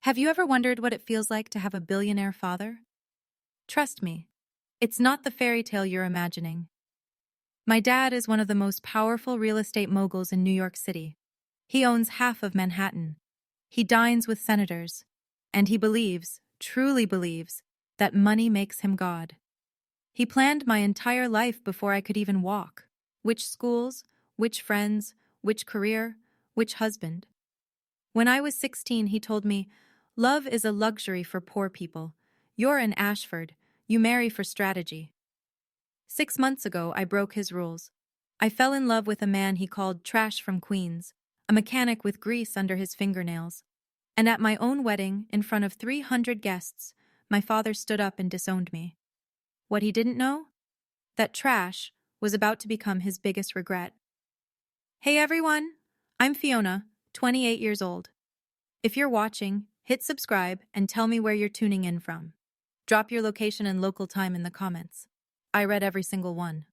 Have you ever wondered what it feels like to have a billionaire father? Trust me, it's not the fairy tale you're imagining. My dad is one of the most powerful real estate moguls in New York City. He owns half of Manhattan. He dines with senators. And he believes, truly believes, that money makes him God. He planned my entire life before I could even walk. Which schools, which friends, which career, which husband. When I was 16, he told me, "Love is a luxury for poor people. You're an Ashford. You marry for strategy." 6 months ago, I broke his rules. I fell in love with a man he called Trash from Queens, a mechanic with grease under his fingernails. And at my own wedding, in front of 300 guests, my father stood up and disowned me. What he didn't know? That Trash was about to become his biggest regret. Hey everyone, I'm Fiona, 28 years old. If you're watching, hit subscribe and tell me where you're tuning in from. Drop your location and local time in the comments. I read every single one.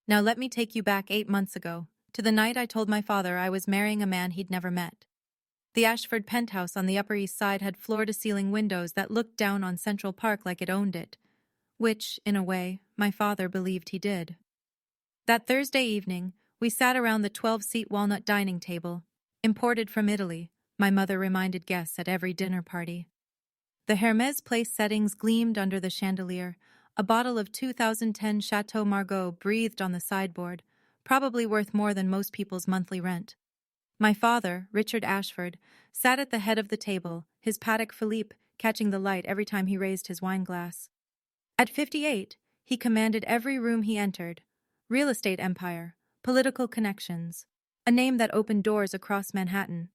Now let me take you back 8 months ago, to the night I told my father I was marrying a man he'd never met. The Ashford penthouse on the Upper East Side had floor-to-ceiling windows that looked down on Central Park like it owned it, which, in a way, my father believed he did. That Thursday evening, we sat around the 12-seat walnut dining table, imported from Italy, my mother reminded guests at every dinner party. The Hermes Place settings gleamed under the chandelier. A bottle of 2010 Chateau Margaux breathed on the sideboard, probably worth more than most people's monthly rent. My father, Richard Ashford, sat at the head of the table, his Patek Philippe catching the light every time he raised his wine glass. At 58, he commanded every room he entered. Real estate empire, political connections, a name that opened doors across Manhattan.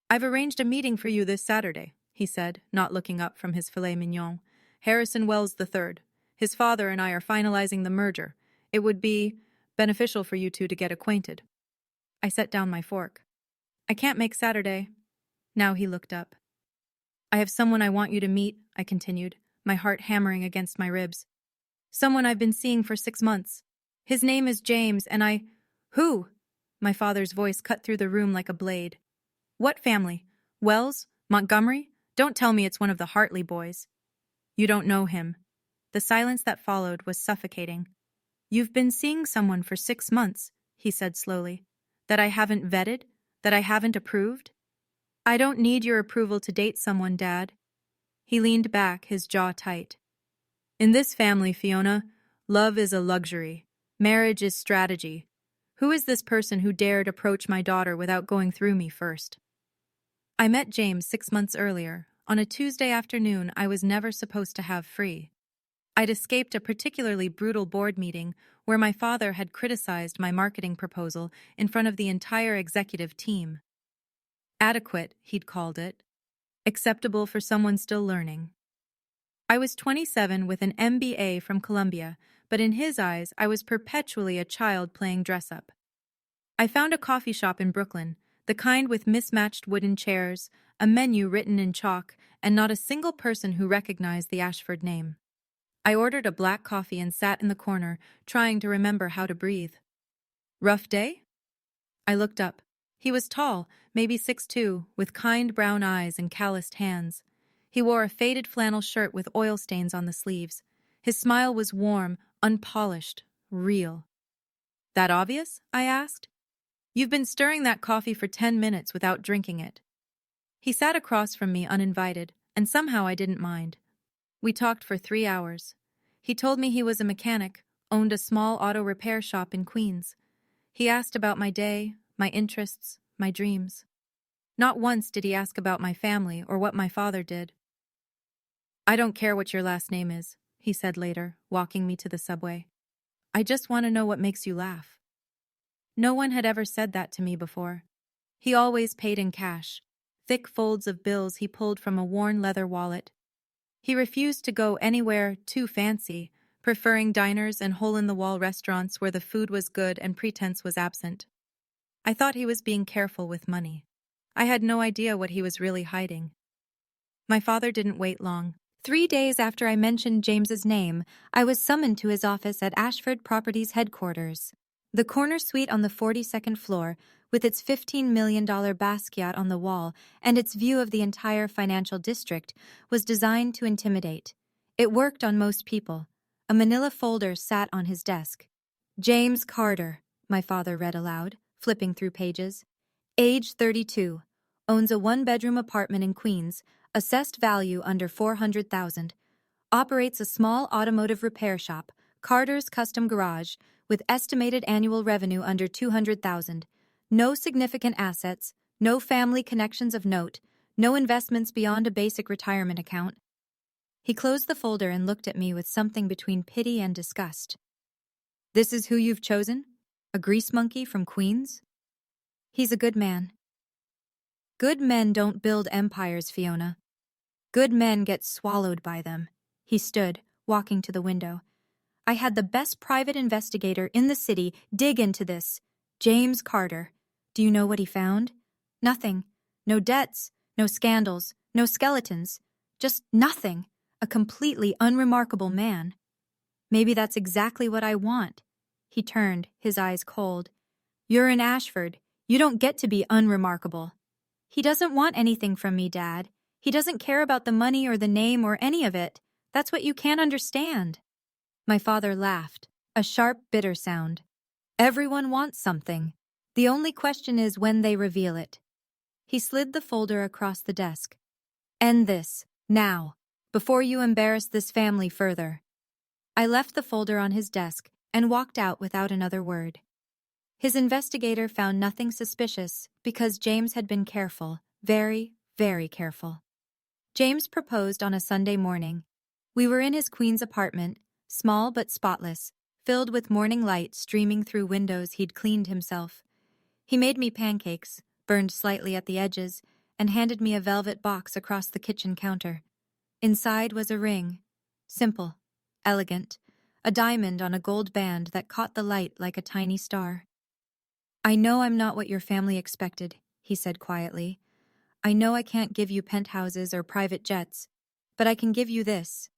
"I've arranged a meeting for you this Saturday," he said, not looking up from his filet mignon. "Harrison Wells III. His father and I are finalizing the merger. It would be beneficial for you two to get acquainted." I set down my fork. "I can't make Saturday." Now he looked up. "I have someone I want you to meet," I continued, my heart hammering against my ribs. "Someone I've been seeing for 6 months. His name is James, and I—" "Who?" My father's voice cut through the room like a blade. "What family? Wells? Montgomery? Don't tell me it's one of the Hartley boys." "You don't know him." The silence that followed was suffocating. "You've been seeing someone for 6 months," he said slowly. "That I haven't vetted? That I haven't approved?" "I don't need your approval to date someone, Dad." He leaned back, his jaw tight. "In this family, Fiona, love is a luxury. Marriage is strategy. Who is this person who dared approach my daughter without going through me first?" I met James 6 months earlier, on a Tuesday afternoon I was never supposed to have free. I'd escaped a particularly brutal board meeting where my father had criticized my marketing proposal in front of the entire executive team. Adequate, he'd called it. Acceptable for someone still learning. I was 27 with an MBA from Columbia, but in his eyes I was perpetually a child playing dress-up. I found a coffee shop in Brooklyn, the kind with mismatched wooden chairs, a menu written in chalk, and not a single person who recognized the Ashford name. I ordered a black coffee and sat in the corner, trying to remember how to breathe. "Rough day?" I looked up. He was tall, maybe 6'2", with kind brown eyes and calloused hands. He wore a faded flannel shirt with oil stains on the sleeves. His smile was warm, unpolished, real. "That obvious?" I asked. "You've been stirring that coffee for 10 minutes without drinking it." He sat across from me uninvited, and somehow I didn't mind. We talked for 3 hours. He told me he was a mechanic, owned a small auto repair shop in Queens. He asked about my day, my interests, my dreams. Not once did he ask about my family or what my father did. "I don't care what your last name is," he said later, walking me to the subway. "I just want to know what makes you laugh." No one had ever said that to me before. He always paid in cash, thick folds of bills he pulled from a worn leather wallet. He refused to go anywhere too fancy, preferring diners and hole-in-the-wall restaurants where the food was good and pretense was absent. I thought he was being careful with money. I had no idea what he was really hiding. My father didn't wait long. 3 days after I mentioned James's name, I was summoned to his office at Ashford Properties headquarters. The corner suite on the 42nd floor, with its $15 million Basquiat on the wall and its view of the entire financial district, was designed to intimidate. It worked on most people. A manila folder sat on his desk. James Carter, my father read aloud, flipping through pages. Age 32. Owns a one-bedroom apartment in Queens, assessed value under $400,000. Operates a small automotive repair shop, Carter's Custom Garage, with estimated annual revenue under $200,000. No significant assets, no family connections of note, no investments beyond a basic retirement account. He closed the folder and looked at me with something between pity and disgust. This is who you've chosen? A grease monkey from Queens? He's a good man. Good men don't build empires, Fiona. Good men get swallowed by them. He stood, walking to the window. I had the best private investigator in the city dig into this. James Carter. Do you know what he found? Nothing. No debts, no scandals, no skeletons. Just nothing. A completely unremarkable man. Maybe that's exactly what I want. He turned, his eyes cold. You're in Ashford. You don't get to be unremarkable. He doesn't want anything from me, Dad. He doesn't care about the money or the name or any of it. That's what you can't understand. My father laughed, a sharp, bitter sound. Everyone wants something. The only question is when they reveal it. He slid the folder across the desk. End this, now, before you embarrass this family further. I left the folder on his desk and walked out without another word. His investigator found nothing suspicious because James had been careful, very, very careful. James proposed on a Sunday morning. We were in his Queens apartment, small but spotless, filled with morning light streaming through windows he'd cleaned himself. He made me pancakes, burned slightly at the edges, and handed me a velvet box across the kitchen counter. Inside was a ring. Simple, elegant, a diamond on a gold band that caught the light like a tiny star. I know I'm not what your family expected, he said quietly. I know I can't give you penthouses or private jets, but I can give you this.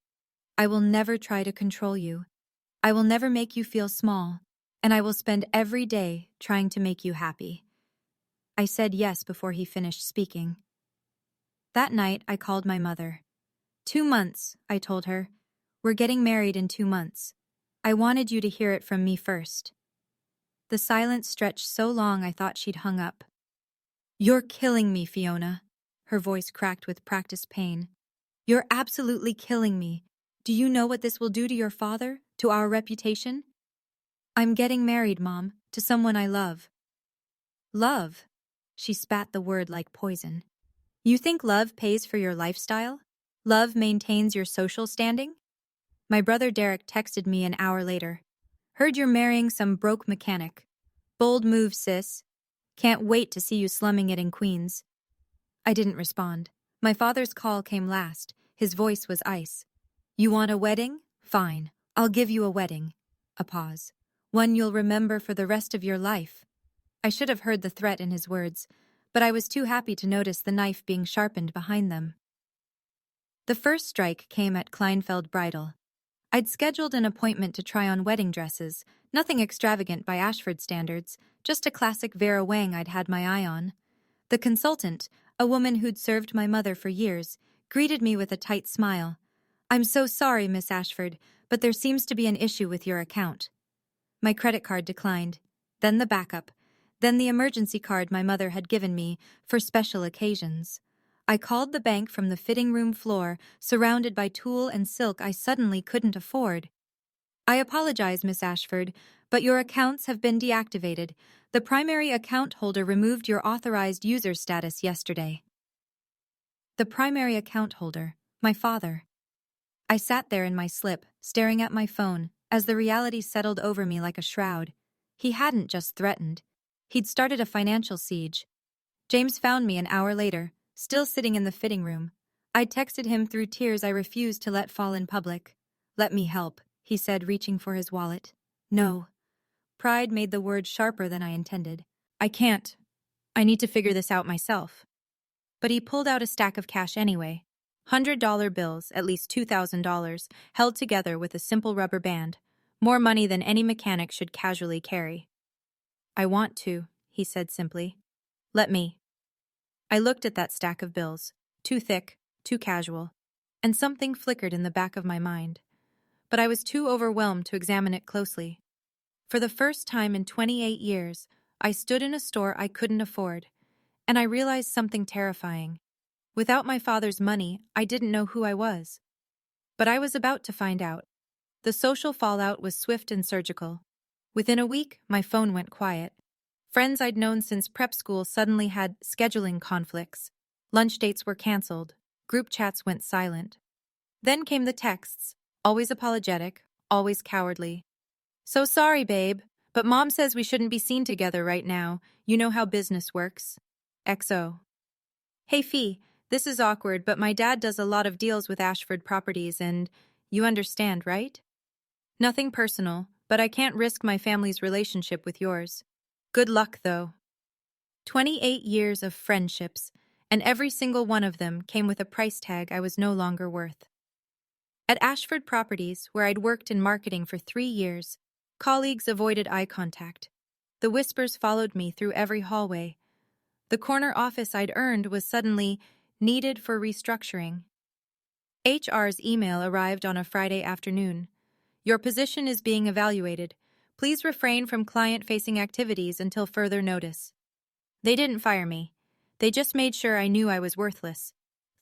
I will never try to control you. I will never make you feel small, and I will spend every day trying to make you happy. I said yes before he finished speaking. That night, I called my mother. 2 months, I told her. We're getting married in 2 months. I wanted you to hear it from me first. The silence stretched so long I thought she'd hung up. You're killing me, Fiona. Her voice cracked with practiced pain. You're absolutely killing me. Do you know what this will do to your father, to our reputation? I'm getting married, Mom, to someone I love. Love? She spat the word like poison. You think love pays for your lifestyle? Love maintains your social standing? My brother Derek texted me an hour later. Heard you're marrying some broke mechanic. Bold move, sis. Can't wait to see you slumming it in Queens. I didn't respond. My father's call came last. His voice was ice. You want a wedding? Fine. I'll give you a wedding. A pause. One you'll remember for the rest of your life. I should have heard the threat in his words, but I was too happy to notice the knife being sharpened behind them. The first strike came at Kleinfeld Bridal. I'd scheduled an appointment to try on wedding dresses, nothing extravagant by Ashford standards, just a classic Vera Wang I'd had my eye on. The consultant, a woman who'd served my mother for years, greeted me with a tight smile. I'm so sorry, Miss Ashford, but there seems to be an issue with your account. My credit card declined, then the backup, then the emergency card my mother had given me for special occasions. I called the bank from the fitting room floor, surrounded by tulle and silk I suddenly couldn't afford. I apologize, Miss Ashford, but your accounts have been deactivated. The primary account holder removed your authorized user status yesterday. The primary account holder, my father. I sat there in my slip, staring at my phone, as the reality settled over me like a shroud. He hadn't just threatened. He'd started a financial siege. James found me an hour later, still sitting in the fitting room. I'd texted him through tears I refused to let fall in public. Let me help, he said, reaching for his wallet. No. Pride made the word sharper than I intended. I can't. I need to figure this out myself. But he pulled out a stack of cash anyway. $100 bills, at least $2,000, held together with a simple rubber band. More money than any mechanic should casually carry. I want to, he said simply. Let me. I looked at that stack of bills, too thick, too casual, and something flickered in the back of my mind. But I was too overwhelmed to examine it closely. For the first time in 28 years, I stood in a store I couldn't afford, and I realized something terrifying. Without my father's money, I didn't know who I was. But I was about to find out. The social fallout was swift and surgical. Within a week, my phone went quiet. Friends I'd known since prep school suddenly had scheduling conflicts. Lunch dates were canceled. Group chats went silent. Then came the texts, always apologetic, always cowardly. So sorry, babe, but Mom says we shouldn't be seen together right now. You know how business works. XO. Hey, Fee, this is awkward, but my dad does a lot of deals with Ashford Properties and you understand, right? Nothing personal, but I can't risk my family's relationship with yours. Good luck, though. 28 years of friendships, and every single one of them came with a price tag I was no longer worth. At Ashford Properties, where I'd worked in marketing for 3 years, colleagues avoided eye contact. The whispers followed me through every hallway. The corner office I'd earned was suddenly needed for restructuring. HR's email arrived on a Friday afternoon. Your position is being evaluated. Please refrain from client-facing activities until further notice. They didn't fire me. They just made sure I knew I was worthless.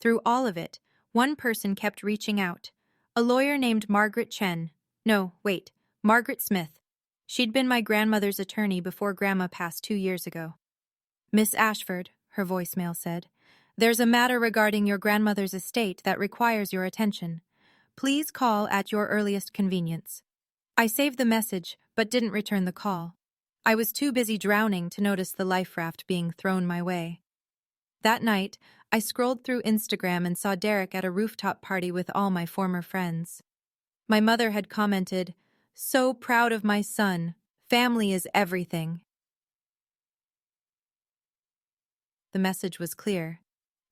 Through all of it, one person kept reaching out. A lawyer named Margaret Chen. No, wait, Margaret Smith. She'd been my grandmother's attorney before Grandma passed 2 years ago. Miss Ashford, her voicemail said, there's a matter regarding your grandmother's estate that requires your attention. Please call at your earliest convenience. I saved the message, but didn't return the call. I was too busy drowning to notice the life raft being thrown my way. That night, I scrolled through Instagram and saw Derek at a rooftop party with all my former friends. My mother had commented, "So proud of my son. Family is everything." The message was clear.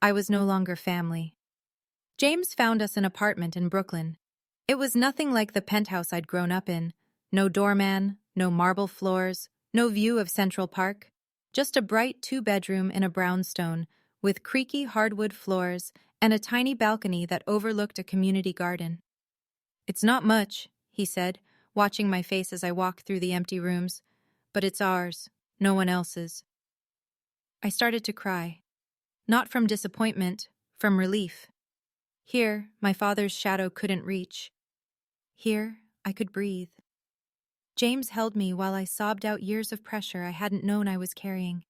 I was no longer family. James found us an apartment in Brooklyn. It was nothing like the penthouse I'd grown up in. No doorman, no marble floors, no view of Central Park. Just a bright 2-bedroom in a brownstone, with creaky hardwood floors and a tiny balcony that overlooked a community garden. It's not much, he said, watching my face as I walked through the empty rooms, but it's ours, no one else's. I started to cry. Not from disappointment, from relief. Here, my father's shadow couldn't reach. Here, I could breathe. James held me while I sobbed out years of pressure I hadn't known I was carrying.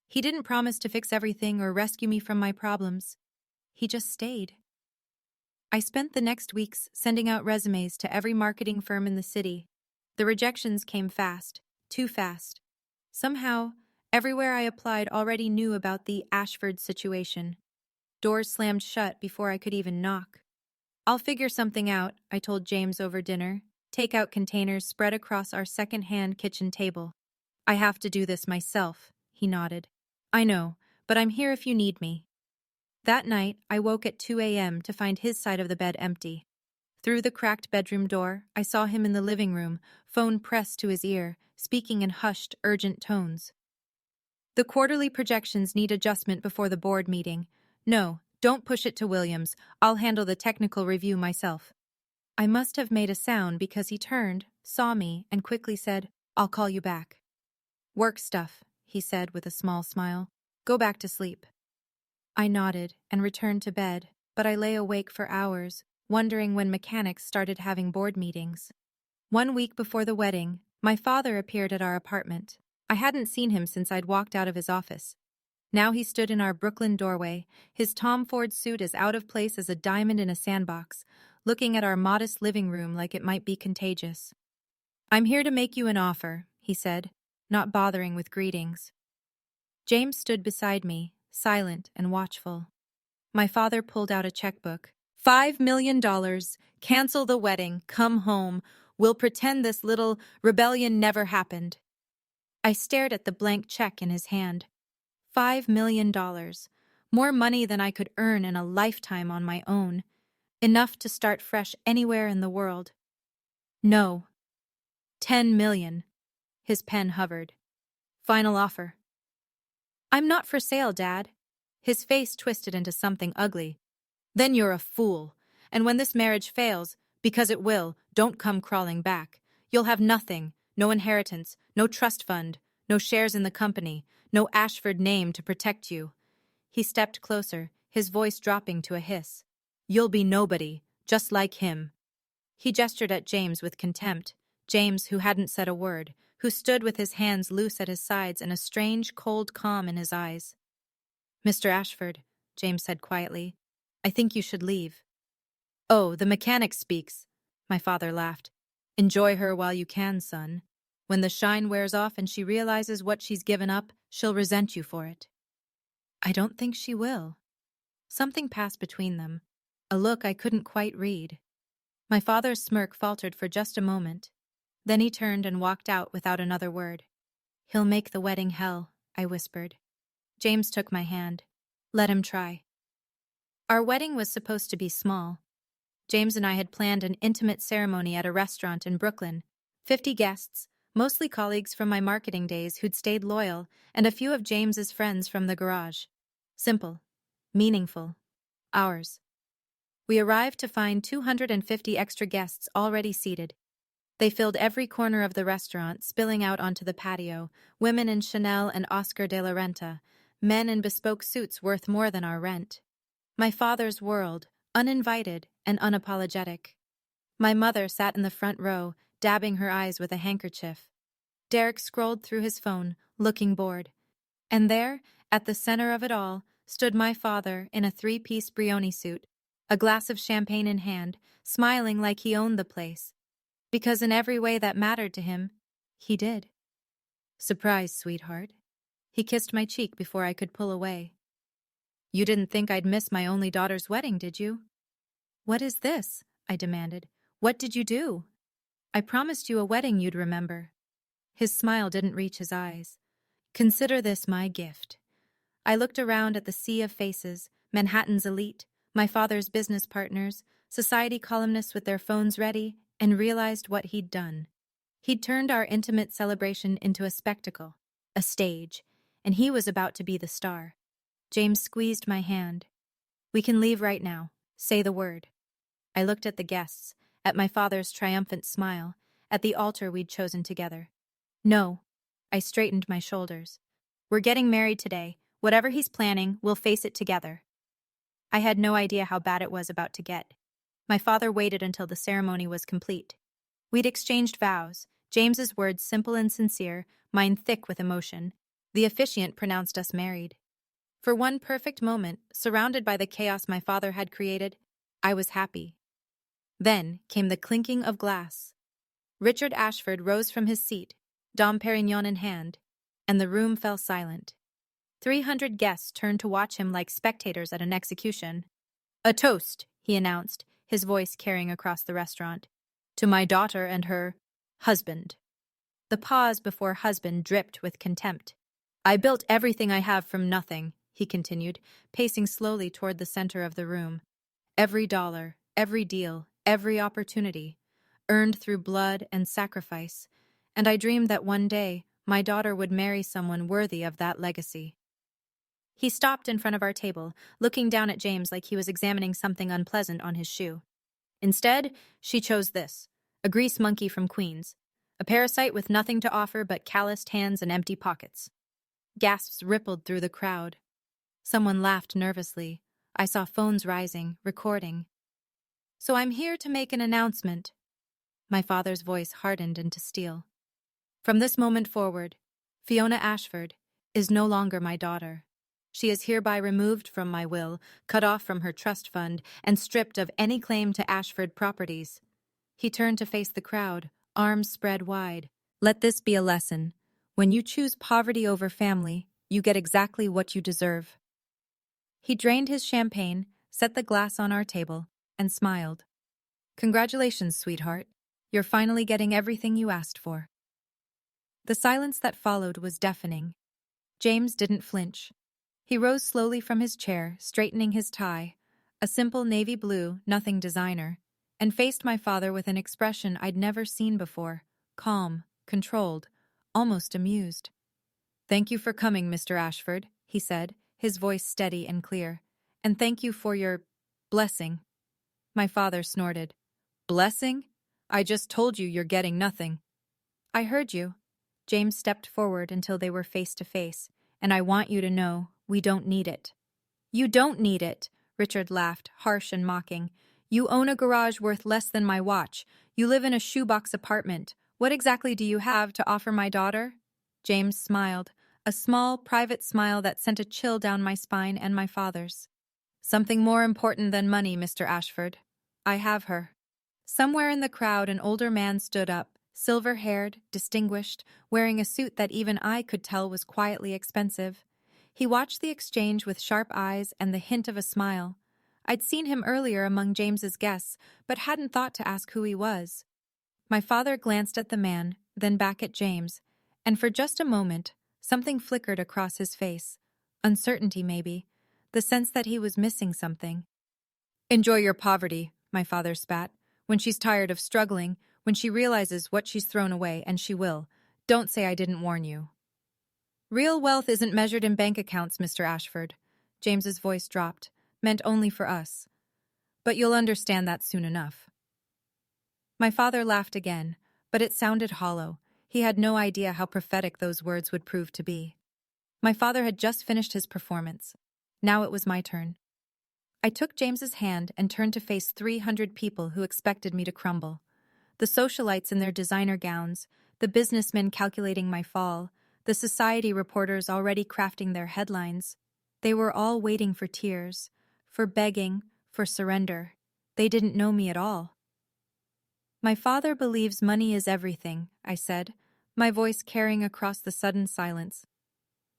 He didn't promise to fix everything or rescue me from my problems. He just stayed. I spent the next weeks sending out resumes to every marketing firm in the city. The rejections came fast, too fast. Somehow, everywhere I applied already knew about the Ashford situation. Doors slammed shut before I could even knock. I'll figure something out, I told James over dinner. Takeout containers spread across our second-hand kitchen table. I have to do this myself, he nodded. I know, but I'm here if you need me. That night, I woke at 2 a.m. to find his side of the bed empty. Through the cracked bedroom door, I saw him in the living room, phone pressed to his ear, speaking in hushed, urgent tones. The quarterly projections need adjustment before the board meeting. No, don't push it to Williams. I'll handle the technical review myself. I must have made a sound because he turned, saw me, and quickly said, I'll call you back. Work stuff, he said with a small smile. Go back to sleep. I nodded and returned to bed, but I lay awake for hours, wondering when mechanics started having board meetings. 1 week before the wedding, my father appeared at our apartment. I hadn't seen him since I'd walked out of his office. Now he stood in our Brooklyn doorway, his Tom Ford suit as out of place as a diamond in a sandbox, looking at our modest living room like it might be contagious. I'm here to make you an offer, he said, not bothering with greetings. James stood beside me, silent and watchful. My father pulled out a checkbook. $5 million. Cancel the wedding. Come home. We'll pretend this little rebellion never happened. I stared at the blank check in his hand. $5 million. More money than I could earn in a lifetime on my own. Enough to start fresh anywhere in the world. No. $10 million. His pen hovered. Final offer. I'm not for sale, Dad. His face twisted into something ugly. Then you're a fool. And when this marriage fails, because it will, don't come crawling back. You'll have nothing, no inheritance, no trust fund, no shares in the company, no Ashford name to protect you. He stepped closer, his voice dropping to a hiss. You'll be nobody, just like him. He gestured at James with contempt, James who hadn't said a word, who stood with his hands loose at his sides and a strange, cold calm in his eyes. Mr. Ashford, James said quietly, I think you should leave. Oh, the mechanic speaks, my father laughed. Enjoy her while you can, son. When the shine wears off and she realizes what she's given up, she'll resent you for it. I don't think she will. Something passed between them, a look I couldn't quite read. My father's smirk faltered for just a moment. Then he turned and walked out without another word. He'll make the wedding hell, I whispered. James took my hand. Let him try. Our wedding was supposed to be small. James and I had planned an intimate ceremony at a restaurant in Brooklyn. 50 guests, mostly colleagues from my marketing days who'd stayed loyal, and a few of James's friends from the garage. Simple. Meaningful. Ours. We arrived to find 250 extra guests already seated. They filled every corner of the restaurant, spilling out onto the patio, women in Chanel and Oscar de la Renta, men in bespoke suits worth more than our rent. My father's world, uninvited and unapologetic. My mother sat in the front row, dabbing her eyes with a handkerchief. Derek scrolled through his phone, looking bored. And there, at the center of it all, stood my father in a three-piece Brioni suit, a glass of champagne in hand, smiling like he owned the place. Because in every way that mattered to him, he did. Surprise, sweetheart. He kissed my cheek before I could pull away. You didn't think I'd miss my only daughter's wedding, did you? What is this? I demanded. What did you do? I promised you a wedding you'd remember. His smile didn't reach his eyes. Consider this my gift. I looked around at the sea of faces, Manhattan's elite, my father's business partners, society columnists with their phones ready, and realized what he'd done. He'd turned our intimate celebration into a spectacle, a stage, and he was about to be the star. James squeezed my hand. We can leave right now. Say the word. I looked at the guests, at my father's triumphant smile, at the altar we'd chosen together. No. I straightened my shoulders. We're getting married today. Whatever he's planning, we'll face it together. I had no idea how bad it was about to get. My father waited until the ceremony was complete. We'd exchanged vows, James's words simple and sincere, mine thick with emotion. The officiant pronounced us married. For one perfect moment, surrounded by the chaos my father had created, I was happy. Then came the clinking of glass. Richard Ashford rose from his seat, Dom Perignon in hand, and the room fell silent. 300 guests turned to watch him like spectators at an execution. A toast, he announced, his voice carrying across the restaurant. To my daughter and her husband. The pause before husband dripped with contempt. I built everything I have from nothing, he continued, pacing slowly toward the center of the room. Every dollar, every deal, every opportunity, earned through blood and sacrifice, and I dreamed that one day my daughter would marry someone worthy of that legacy. He stopped in front of our table, looking down at James like he was examining something unpleasant on his shoe. Instead, she chose this, a grease monkey from Queens, a parasite with nothing to offer but calloused hands and empty pockets. Gasps rippled through the crowd. Someone laughed nervously. I saw phones rising, recording. So I'm here to make an announcement. My father's voice hardened into steel. From this moment forward, Fiona Ashford is no longer my daughter. She is hereby removed from my will, cut off from her trust fund, and stripped of any claim to Ashford properties. He turned to face the crowd, arms spread wide. Let this be a lesson. When you choose poverty over family, you get exactly what you deserve. He drained his champagne, set the glass on our table, and smiled. Congratulations, sweetheart. You're finally getting everything you asked for. The silence that followed was deafening. James didn't flinch. He rose slowly from his chair, straightening his tie, a simple navy blue, nothing designer, and faced my father with an expression I'd never seen before, calm, controlled, almost amused. Thank you for coming, Mr. Ashford, he said, his voice steady and clear. "And thank you for your blessing." My father snorted. "Blessing? I just told you you're getting nothing." "I heard you." James stepped forward until they were face to face. "And I want you to know, we don't need it." "You don't need it," Richard laughed, harsh and mocking. "You own a garage worth less than my watch. You live in a shoebox apartment. What exactly do you have to offer my daughter?" James smiled, a small, private smile that sent a chill down my spine and my father's. "Something more important than money, Mr. Ashford. I have her." Somewhere in the crowd, an older man stood up, silver-haired, distinguished, wearing a suit that even I could tell was quietly expensive. He watched the exchange with sharp eyes and the hint of a smile. I'd seen him earlier among James's guests, but hadn't thought to ask who he was. My father glanced at the man, then back at James, and for just a moment, something flickered across his face. Uncertainty, maybe. The sense that he was missing something. "Enjoy your poverty," my father spat. "When she's tired of struggling, when she realizes what she's thrown away, and she will, don't say I didn't warn you." "Real wealth isn't measured in bank accounts, Mr. Ashford." James's voice dropped, "meant only for us. But you'll understand that soon enough." My father laughed again, but it sounded hollow. He had no idea how prophetic those words would prove to be. My father had just finished his performance. Now it was my turn. I took James's hand and turned to face 300 people who expected me to crumble. The socialites in their designer gowns, the businessmen calculating my fall, the society reporters already crafting their headlines. They were all waiting for tears, for begging, for surrender. They didn't know me at all. "My father believes money is everything," I said, my voice carrying across the sudden silence.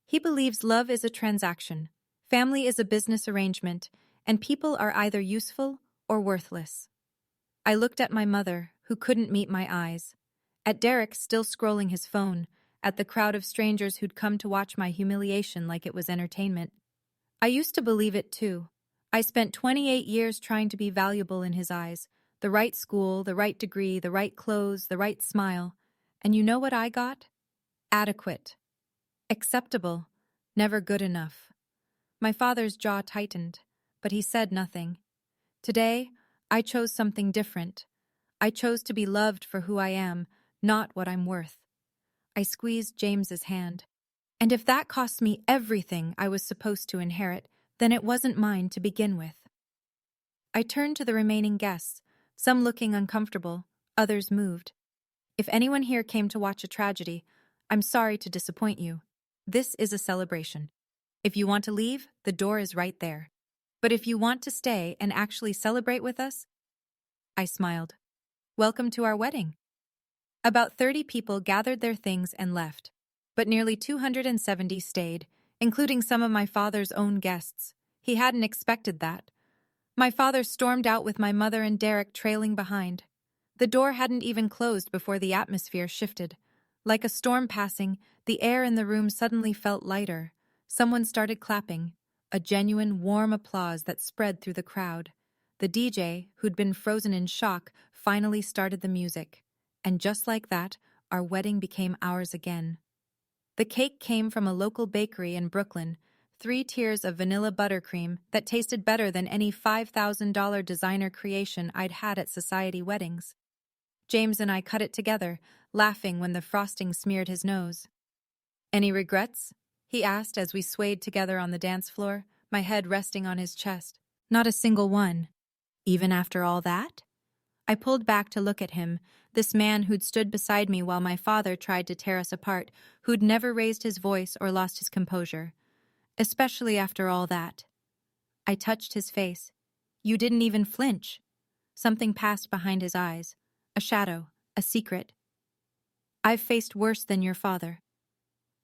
"He believes love is a transaction, family is a business arrangement, and people are either useful or worthless." I looked at my mother, who couldn't meet my eyes, at Derek still scrolling his phone, at the crowd of strangers who'd come to watch my humiliation like it was entertainment. I used to believe it too. I spent 28 years trying to be valuable in his eyes, the right school, the right degree, the right clothes, the right smile. And you know what I got? Adequate. Acceptable. Never good enough. My father's jaw tightened, but he said nothing. Today, I chose something different. I chose to be loved for who I am, not what I'm worth. I squeezed James's hand. And if that cost me everything I was supposed to inherit, then it wasn't mine to begin with. I turned to the remaining guests, some looking uncomfortable, others moved. "If anyone here came to watch a tragedy, I'm sorry to disappoint you. This is a celebration. If you want to leave, the door is right there. But if you want to stay and actually celebrate with us..." I smiled. "Welcome to our wedding." About 30 people gathered their things and left, but nearly 270 stayed, including some of my father's own guests. He hadn't expected that. My father stormed out with my mother and Derek trailing behind. The door hadn't even closed before the atmosphere shifted. Like a storm passing, the air in the room suddenly felt lighter. Someone started clapping, a genuine, warm applause that spread through the crowd. The DJ, who'd been frozen in shock, finally started the music. And just like that, our wedding became ours again. The cake came from a local bakery in Brooklyn, 3 tiers of vanilla buttercream that tasted better than any $5,000 designer creation I'd had at society weddings. James and I cut it together, laughing when the frosting smeared his nose. "Any regrets?" he asked as we swayed together on the dance floor, my head resting on his chest. "Not a single one." "Even after all that?" I pulled back to look at him, this man who'd stood beside me while my father tried to tear us apart, who'd never raised his voice or lost his composure. "Especially after all that." I touched his face. "You didn't even flinch." Something passed behind his eyes. A shadow, a secret. "I've faced worse than your father."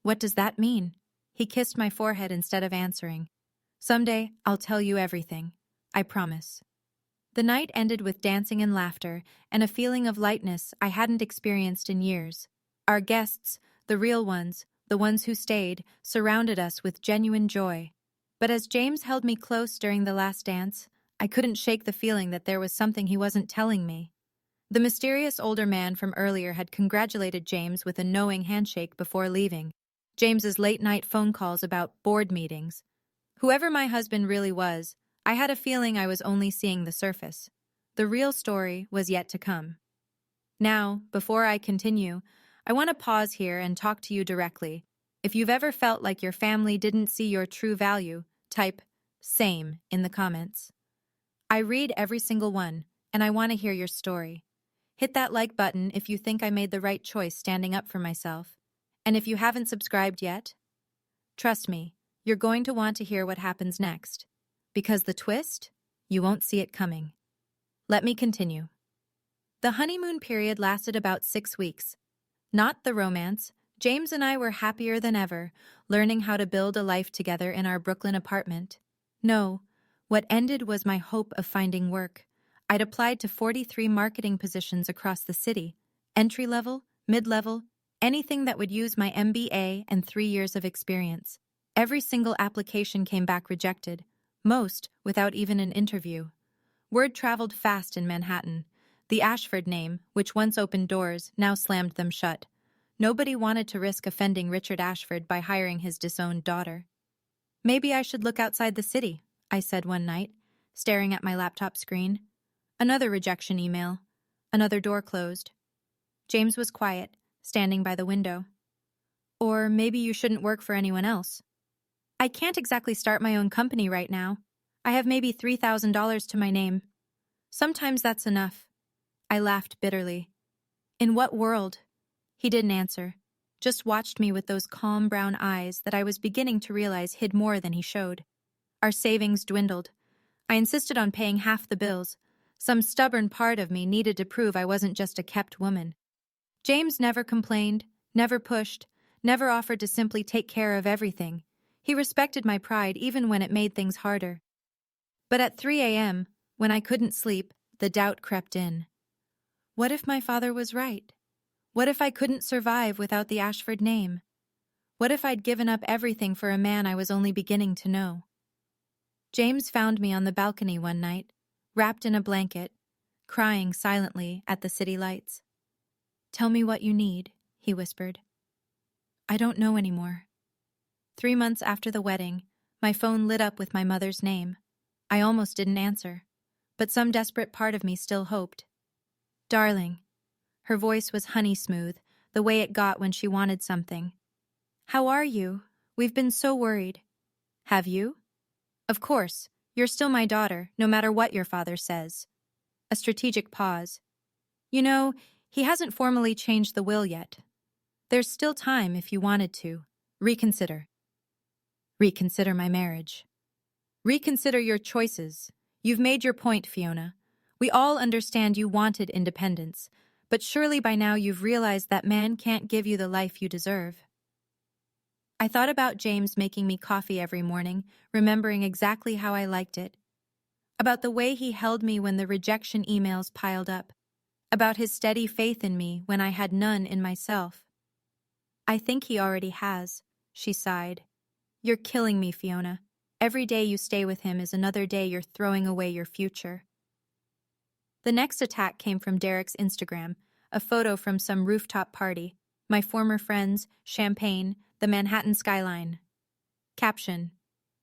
"What does that mean?" He kissed my forehead instead of answering. "Someday, I'll tell you everything. I promise." The night ended with dancing and laughter, and a feeling of lightness I hadn't experienced in years. Our guests, the real ones, the ones who stayed, surrounded us with genuine joy. But as James held me close during the last dance, I couldn't shake the feeling that there was something he wasn't telling me. The mysterious older man from earlier had congratulated James with a knowing handshake before leaving. James's late-night phone calls about board meetings. Whoever my husband really was, I had a feeling I was only seeing the surface. The real story was yet to come. Now, before I continue, I want to pause here and talk to you directly. If you've ever felt like your family didn't see your true value, type "same" in the comments. I read every single one, and I want to hear your story. Hit that like button if you think I made the right choice standing up for myself. And if you haven't subscribed yet, trust me, you're going to want to hear what happens next. Because the twist, you won't see it coming. Let me continue. The honeymoon period lasted about 6 weeks. Not the romance. James and I were happier than ever, learning how to build a life together in our Brooklyn apartment. No, what ended was my hope of finding work. I'd applied to 43 marketing positions across the city, entry-level, mid-level, anything that would use my MBA and 3 years of experience. Every single application came back rejected, most without even an interview. Word traveled fast in Manhattan. The Ashford name, which once opened doors, now slammed them shut. Nobody wanted to risk offending Richard Ashford by hiring his disowned daughter. Maybe I should look outside the city, I said one night, staring at my laptop screen. Another rejection email. Another door closed. James was quiet, standing by the window. Or maybe you shouldn't work for anyone else. I can't exactly start my own company right now. I have maybe $3,000 to my name. Sometimes that's enough. I laughed bitterly. In what world? He didn't answer, just watched me with those calm brown eyes that I was beginning to realize hid more than he showed. Our savings dwindled. I insisted on paying half the bills. Some stubborn part of me needed to prove I wasn't just a kept woman. James never complained, never pushed, never offered to simply take care of everything. He respected my pride even when it made things harder. But at 3 a.m., when I couldn't sleep, the doubt crept in. What if my father was right? What if I couldn't survive without the Ashford name? What if I'd given up everything for a man I was only beginning to know? James found me on the balcony one night, wrapped in a blanket, crying silently at the city lights. "Tell me what you need," he whispered. "I don't know anymore." 3 months after the wedding, my phone lit up with my mother's name. I almost didn't answer, but some desperate part of me still hoped. "Darling." Her voice was honey smooth, the way it got when she wanted something. "How are you? We've been so worried." "Have you?" "Of course. You're still my daughter, no matter what your father says." A strategic pause. "You know, he hasn't formally changed the will yet. There's still time if you wanted to. Reconsider." "Reconsider my marriage." "Reconsider your choices. You've made your point, Fiona. We all understand you wanted independence, but surely by now you've realized that man can't give you the life you deserve." I thought about James making me coffee every morning, remembering exactly how I liked it. About the way he held me when the rejection emails piled up. About his steady faith in me when I had none in myself. "I think he already has," she sighed. "You're killing me, Fiona. Every day you stay with him is another day you're throwing away your future." The next attack came from Derek's Instagram, a photo from some rooftop party, my former friends, champagne, the Manhattan skyline. Caption: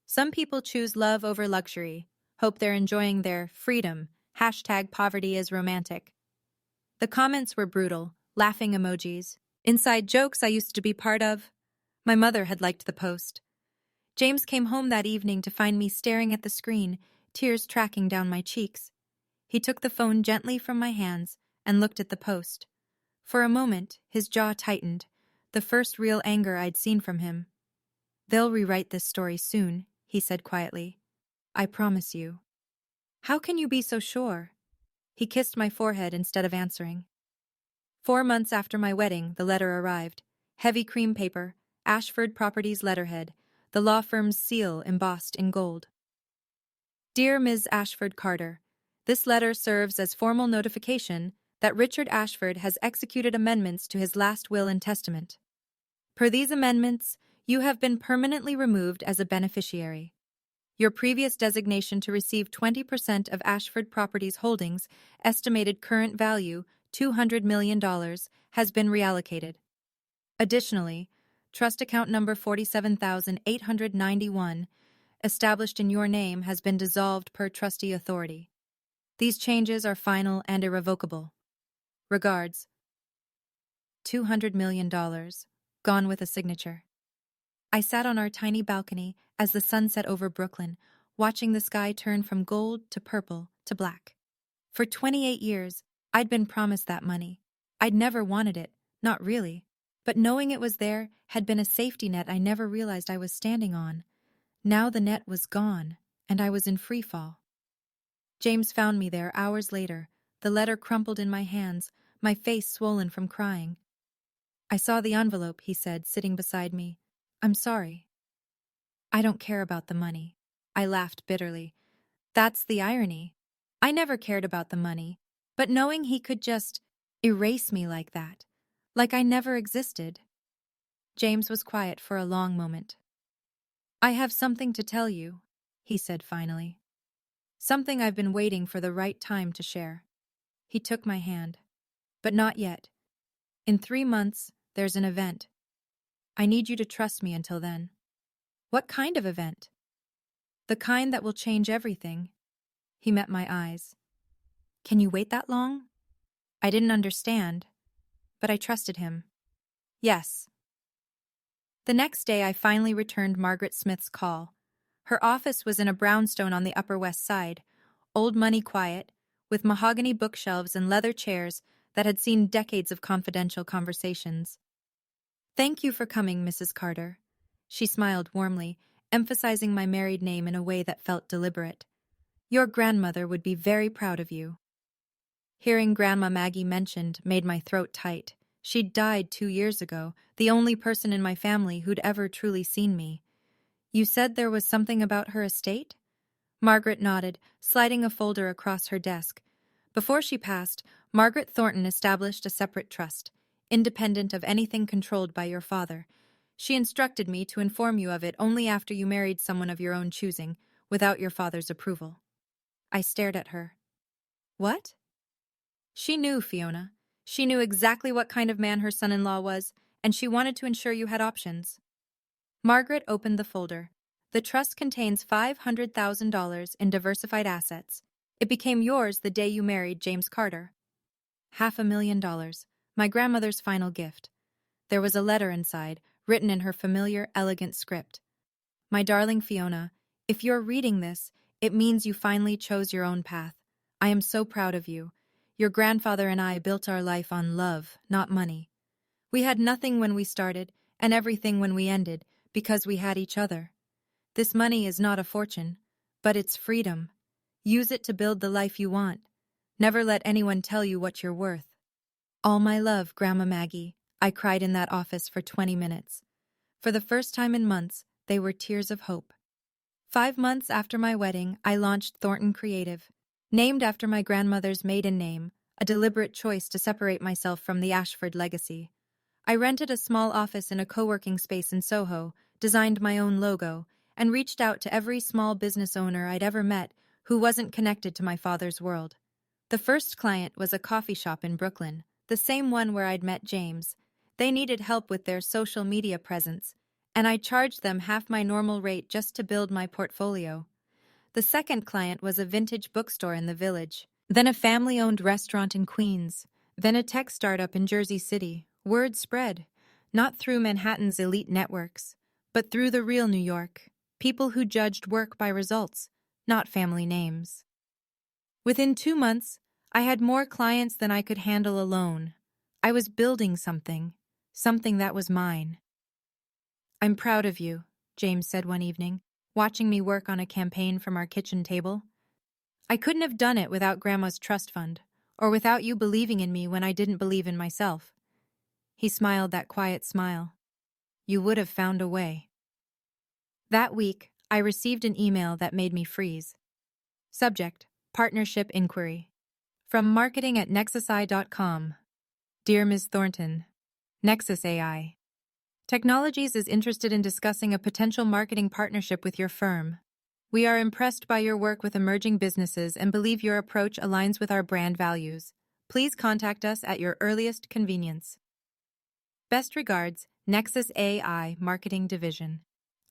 "Some people choose love over luxury. Hope they're enjoying their freedom. #poverty is romantic." The comments were brutal, laughing emojis. Inside jokes I used to be part of. My mother had liked the post. James came home that evening to find me staring at the screen, tears tracking down my cheeks. He took the phone gently from my hands and looked at the post. For a moment, his jaw tightened, the first real anger I'd seen from him. "They'll rewrite this story soon," he said quietly. "I promise you." "How can you be so sure?" He kissed my forehead instead of answering. 4 months after my wedding, the letter arrived. Heavy cream paper, Ashford Properties letterhead, the law firm's seal embossed in gold. "Dear Ms. Ashford Carter, this letter serves as formal notification that Richard Ashford has executed amendments to his last will and testament. Per these amendments, you have been permanently removed as a beneficiary. Your previous designation to receive 20% of Ashford Properties holdings, estimated current value $200 million, has been reallocated. Additionally, Trust account number 47,891, established in your name, has been dissolved per trustee authority. These changes are final and irrevocable. Regards. $200 million. Gone with a signature. I sat on our tiny balcony as the sun set over Brooklyn, watching the sky turn from gold to purple to black. For 28 years, I'd been promised that money. I'd never wanted it, not really. But knowing it was there had been a safety net I never realized I was standing on. Now the net was gone, and I was in free fall. James found me there hours later, the letter crumpled in my hands, my face swollen from crying. I saw the envelope, he said, sitting beside me. I'm sorry. I don't care about the money. I laughed bitterly. That's the irony. I never cared about the money, but knowing he could just erase me like that, like I never existed. James was quiet for a long moment. I have something to tell you, he said finally. Something I've been waiting for the right time to share. He took my hand. But not yet. In 3 months, there's an event. I need you to trust me until then. What kind of event? The kind that will change everything. He met my eyes. Can you wait that long? I didn't understand, but I trusted him. Yes. The next day, I finally returned Margaret Smith's call. Her office was in a brownstone on the Upper West Side, old money quiet, with mahogany bookshelves and leather chairs that had seen decades of confidential conversations. Thank you for coming, Mrs. Carter. She smiled warmly, emphasizing my married name in a way that felt deliberate. Your grandmother would be very proud of you. Hearing Grandma Maggie mentioned made my throat tight. She'd died 2 years ago, the only person in my family who'd ever truly seen me. You said there was something about her estate? Margaret nodded, sliding a folder across her desk. Before she passed, Margaret Thornton established a separate trust, independent of anything controlled by your father. She instructed me to inform you of it only after you married someone of your own choosing, without your father's approval. I stared at her. What? She knew, Fiona. She knew exactly what kind of man her son-in-law was, and she wanted to ensure you had options. Margaret opened the folder. The trust contains $500,000 in diversified assets. It became yours the day you married James Carter. $500,000, my grandmother's final gift. There was a letter inside, written in her familiar, elegant script. My darling Fiona, if you're reading this, it means you finally chose your own path. I am so proud of you. Your grandfather and I built our life on love, not money. We had nothing when we started, and everything when we ended, because we had each other. This money is not a fortune, but it's freedom. Use it to build the life you want. Never let anyone tell you what you're worth. All my love, Grandma Maggie, I cried in that office for 20 minutes. For the first time in months, they were tears of hope. 5 months after my wedding, I launched Thornton Creative, named after my grandmother's maiden name, a deliberate choice to separate myself from the Ashford legacy. I rented a small office in a co-working space in Soho, designed my own logo, and reached out to every small business owner I'd ever met who wasn't connected to my father's world. The first client was a coffee shop in Brooklyn, the same one where I'd met James. They needed help with their social media presence, and I charged them half my normal rate just to build my portfolio. The second client was a vintage bookstore in the Village, then a family-owned restaurant in Queens, then a tech startup in Jersey City. Word spread, not through Manhattan's elite networks, but through the real New York, people who judged work by results, not family names. Within 2 months, I had more clients than I could handle alone. I was building something that was mine. I'm proud of you, James said one evening, watching me work on a campaign from our kitchen table. I couldn't have done it without Grandma's trust fund, or without you believing in me when I didn't believe in myself. He smiled that quiet smile. You would have found a way. That week, I received an email that made me freeze. Subject: Partnership Inquiry. From marketing@nexusi.com. Dear Ms. Thornton, Nexus AI Technologies is interested in discussing a potential marketing partnership with your firm. We are impressed by your work with emerging businesses and believe your approach aligns with our brand values. Please contact us at your earliest convenience. Best regards, Nexus AI Marketing Division.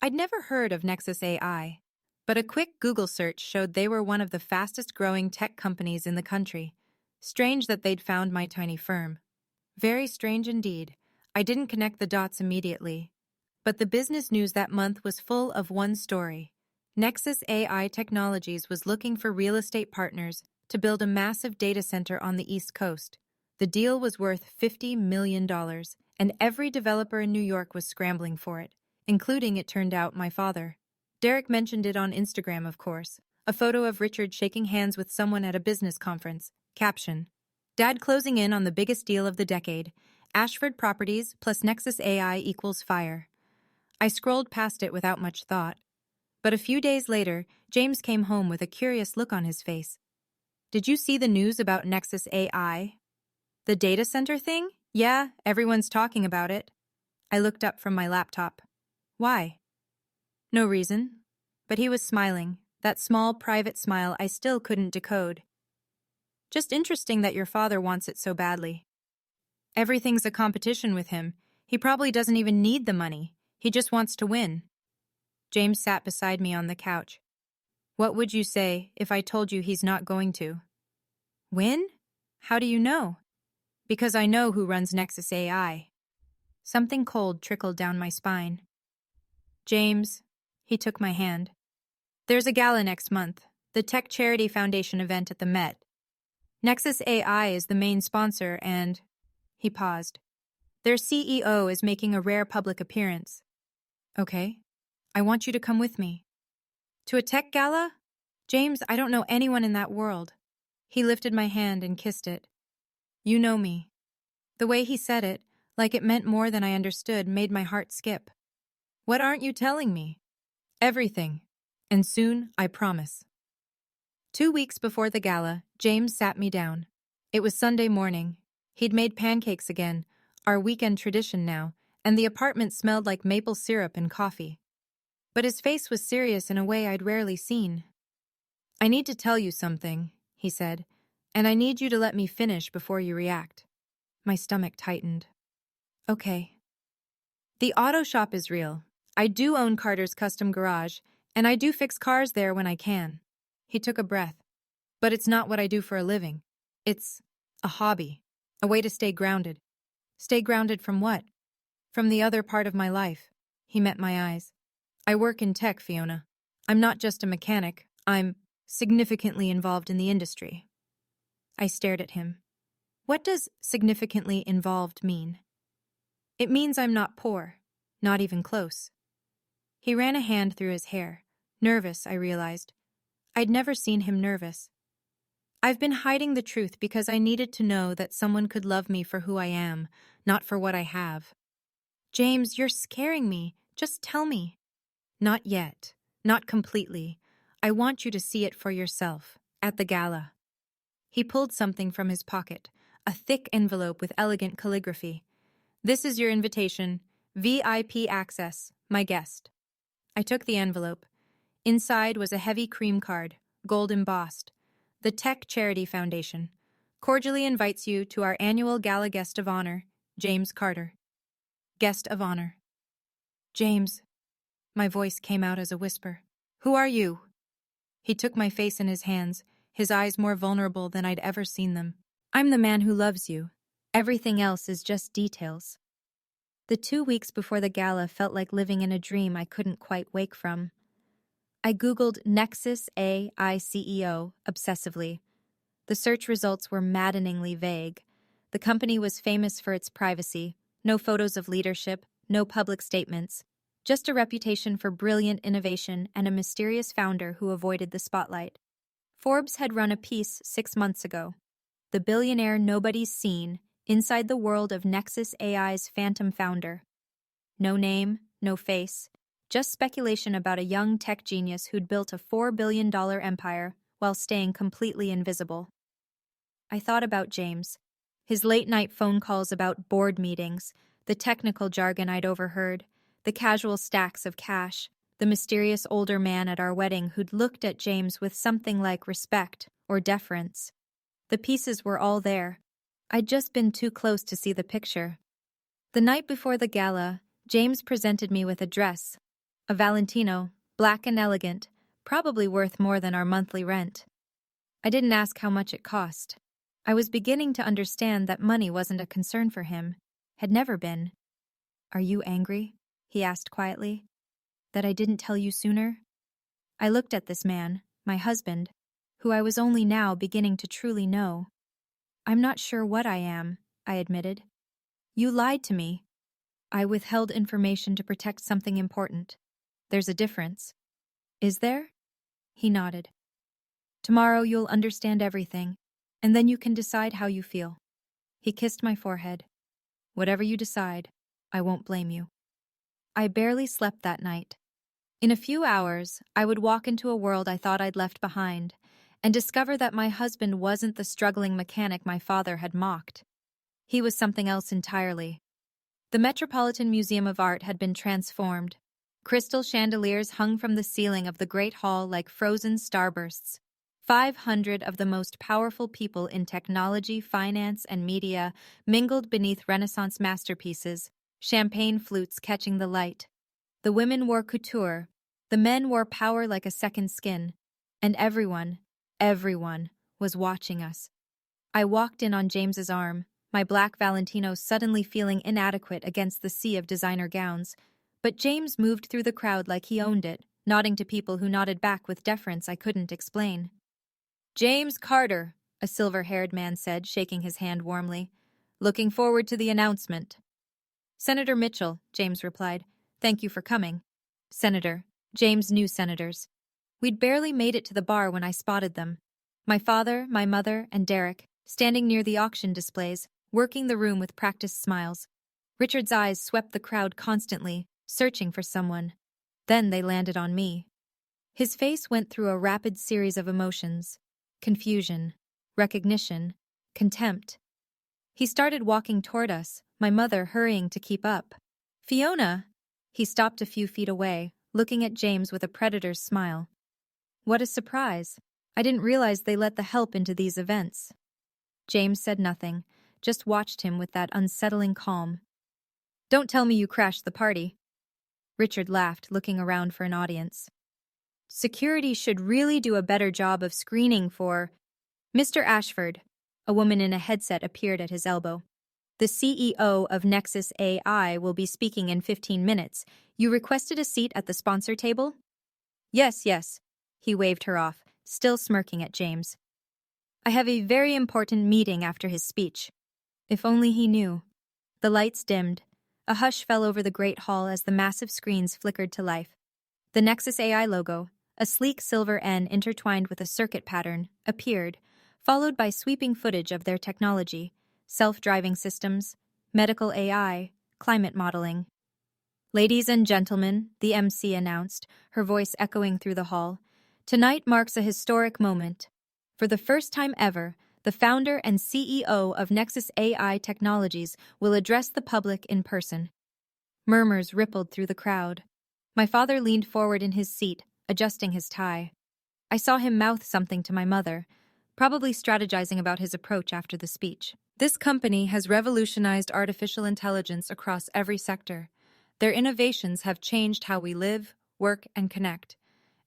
I'd never heard of Nexus AI, but a quick Google search showed they were one of the fastest-growing tech companies in the country. Strange that they'd found my tiny firm. Very strange indeed. I didn't connect the dots immediately. But the business news that month was full of one story. Nexus AI Technologies was looking for real estate partners to build a massive data center on the East Coast. The deal was worth $50 million, and every developer in New York was scrambling for it, including, it turned out, my father. Derek mentioned it on Instagram, of course. A photo of Richard shaking hands with someone at a business conference. Caption: Dad closing in on the biggest deal of the decade. Ashford Properties plus Nexus AI equals fire. I scrolled past it without much thought. But a few days later, James came home with a curious look on his face. Did you see the news about Nexus AI? The data center thing? Yeah, everyone's talking about it. I looked up from my laptop. Why? No reason. But he was smiling, that small private smile I still couldn't decode. Just interesting that your father wants it so badly. Everything's a competition with him. He probably doesn't even need the money. He just wants to win. James sat beside me on the couch. What would you say if I told you he's not going to? Win? How do you know? Because I know who runs Nexus AI. Something cold trickled down my spine. James, he took my hand. There's a gala next month, the Tech Charity Foundation event at the Met. Nexus AI is the main sponsor and... He paused. Their CEO is making a rare public appearance. Okay. I want you to come with me. To a tech gala? James, I don't know anyone in that world. He lifted my hand and kissed it. You know me. The way he said it, like it meant more than I understood, made my heart skip. What aren't you telling me? Everything. And soon, I promise. 2 weeks before the gala, James sat me down. It was Sunday morning. He'd made pancakes again, our weekend tradition now, and the apartment smelled like maple syrup and coffee. But his face was serious in a way I'd rarely seen. I need to tell you something, he said, and I need you to let me finish before you react. My stomach tightened. Okay. The auto shop is real. I do own Carter's Custom Garage, and I do fix cars there when I can. He took a breath. But it's not what I do for a living. It's a hobby, a way to stay grounded. Stay grounded from what? From the other part of my life. He met my eyes. I work in tech, Fiona. I'm not just a mechanic. I'm significantly involved in the industry. I stared at him. What does significantly involved mean? It means I'm not poor, not even close. He ran a hand through his hair. Nervous, I realized. I'd never seen him nervous. I've been hiding the truth because I needed to know that someone could love me for who I am, not for what I have. James, you're scaring me. Just tell me. Not yet. Not completely. I want you to see it for yourself, at the gala. He pulled something from his pocket, a thick envelope with elegant calligraphy. This is your invitation. VIP access, my guest. I took the envelope. Inside was a heavy cream card, gold embossed. The Tech Charity Foundation cordially invites you to our annual gala guest of honor, James Carter. Guest of honor. James. My voice came out as a whisper. Who are you? He took my face in his hands, his eyes more vulnerable than I'd ever seen them. I'm the man who loves you. Everything else is just details. The 2 weeks before the gala felt like living in a dream I couldn't quite wake from. I Googled Nexus AI CEO obsessively. The search results were maddeningly vague. The company was famous for its privacy, no photos of leadership, no public statements, just a reputation for brilliant innovation and a mysterious founder who avoided the spotlight. Forbes had run a piece 6 months ago. The billionaire nobody's seen, inside the world of Nexus AI's phantom founder. No name, no face, just speculation about a young tech genius who'd built a $4 billion empire while staying completely invisible. I thought about James, his late-night phone calls about board meetings, the technical jargon I'd overheard, the casual stacks of cash, the mysterious older man at our wedding who'd looked at James with something like respect or deference. The pieces were all there. I'd just been too close to see the picture. The night before the gala, James presented me with a dress, a Valentino, black and elegant, probably worth more than our monthly rent. I didn't ask how much it cost. I was beginning to understand that money wasn't a concern for him, had never been. "Are you angry?" he asked quietly. "That I didn't tell you sooner?" I looked at this man, my husband, who I was only now beginning to truly know. "I'm not sure what I am," I admitted. "You lied to me. I withheld information to protect something important. There's a difference." "Is there?" He nodded. "Tomorrow you'll understand everything, and then you can decide how you feel." He kissed my forehead. "Whatever you decide, I won't blame you." I barely slept that night. In a few hours, I would walk into a world I thought I'd left behind and discover that my husband wasn't the struggling mechanic my father had mocked. He was something else entirely. The Metropolitan Museum of Art had been transformed. Crystal chandeliers hung from the ceiling of the Great Hall like frozen starbursts. 500 of the most powerful people in technology, finance, and media mingled beneath Renaissance masterpieces, champagne flutes catching the light. The women wore couture, the men wore power like a second skin, and everyone was watching us. I walked in on James's arm, my black Valentino suddenly feeling inadequate against the sea of designer gowns, but James moved through the crowd like he owned it, nodding to people who nodded back with deference I couldn't explain. "James Carter," a silver-haired man said, shaking his hand warmly. "Looking forward to the announcement." "Senator Mitchell," James replied. "Thank you for coming." Senator. James knew senators. We'd barely made it to the bar when I spotted them. My father, my mother, and Derek, standing near the auction displays, working the room with practiced smiles. Richard's eyes swept the crowd constantly, searching for someone. Then they landed on me. His face went through a rapid series of emotions. Confusion, recognition, contempt. He started walking toward us, my mother hurrying to keep up. "Fiona!" He stopped a few feet away, looking at James with a predator's smile. What a surprise. I didn't realize they let the help into these events. James said nothing, just watched him with that unsettling calm. "Don't tell me you crashed the party." Richard laughed, looking around for an audience. "Security should really do a better job of screening for—" "Mr. Ashford," a woman in a headset appeared at his elbow. "The CEO of Nexus AI will be speaking in 15 minutes. You requested a seat at the sponsor table?" Yes. He waved her off, still smirking at James. "I have a very important meeting after his speech." If only he knew. The lights dimmed. A hush fell over the great hall as the massive screens flickered to life. The Nexus AI logo, a sleek silver N intertwined with a circuit pattern, appeared, followed by sweeping footage of their technology, self-driving systems, medical AI, climate modeling. "Ladies and gentlemen," the MC announced, her voice echoing through the hall, "tonight marks a historic moment. For the first time ever, the founder and CEO of Nexus AI Technologies will address the public in person." Murmurs rippled through the crowd. My father leaned forward in his seat, adjusting his tie. I saw him mouth something to my mother, probably strategizing about his approach after the speech. "This company has revolutionized artificial intelligence across every sector. Their innovations have changed how we live, work, and connect.